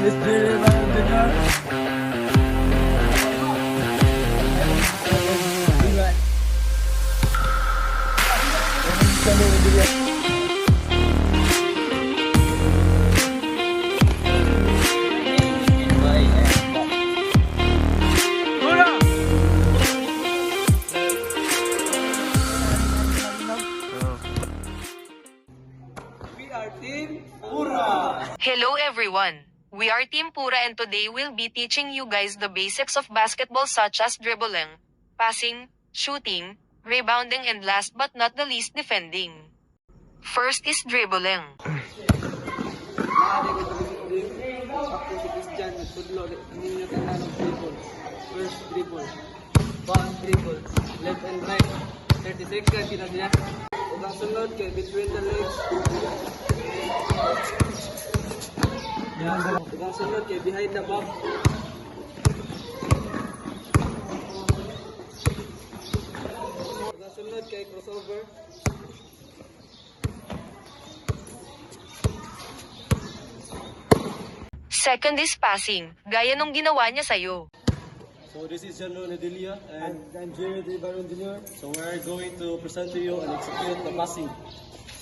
Miss Jerry Baron Jr. We are Team Pura! Hello everyone. We are Team Pura and today we'll be teaching you guys the basics of basketball such as dribbling, passing, shooting, rebounding and last but not the least defending. First is dribbling. Ako si Christian, nagpudlo, ninyo kailangan ng dribble. First dribble. One dribble. Left and right. 30 seconds, yun na siya. Huwag ang sunod kay between the legs. Huwag ang sunod kay behind the back. Huwag ang sunod kay crossover. Second is passing, gaya nung ginawa niya sa'yo. So this is Jano Nadilia and I'm Jerry Baron Jr. so we're going to present to you and execute the passing.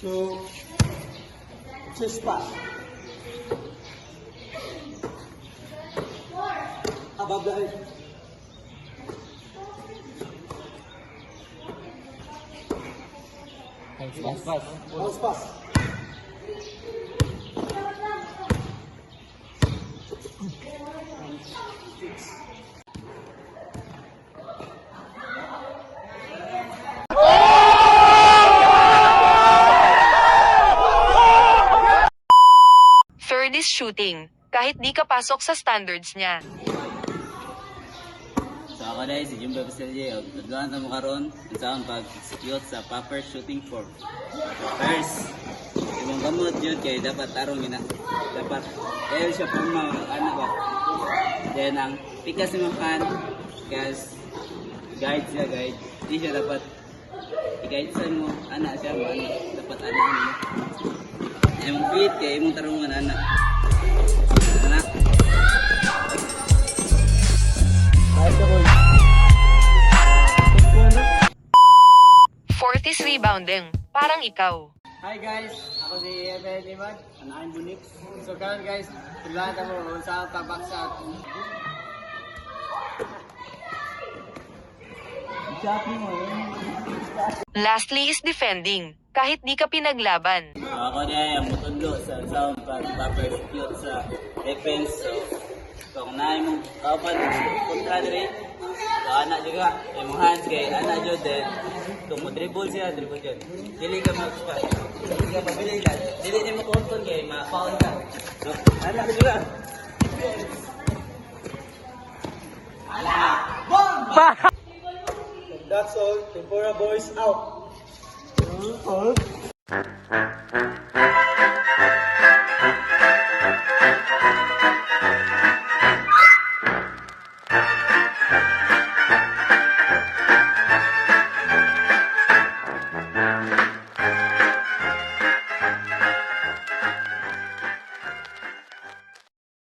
So, just pass. Above the head. Bounce pass. Third is shooting, kahit di ka pasok sa standards niya. So ako dahil si Jumbo Basilje, nagawaan na mo karoon sa akong pag-execute sa proper shooting form. So first, yung gamot yun kaya dapat tarong yun na. Dapat, kaya siya puma, ano ba? Then ang pikas ng mga kan, pikas, guide siya, guide. Hindi siya dapat, i-guide sa mo, anak siya mo, anak. Dapat anak mo. Yung feet kaya yung tarungan anak. Anak. Fourth is rebounding, parang ikaw. Hi guys, ako si Evan Liman, and I'm Bunix. So karon guys, tulahan mo sa pabaksa. Lastly is defending, kahit di ka pinaglaban. So ako dahil ang mutudlo sa sound pag-proper execute sa defense. So kung naay mong kapan, kontra diri. So anak juga, yung mga hands kay anak dyan din. Kung mo dribble siya, dribble dyan. Dili ka mag-spot. Dili ka mabilis ka. Dili niya mag-control kay ma-foul ka. So anak juga. That's all. Tempura boys out.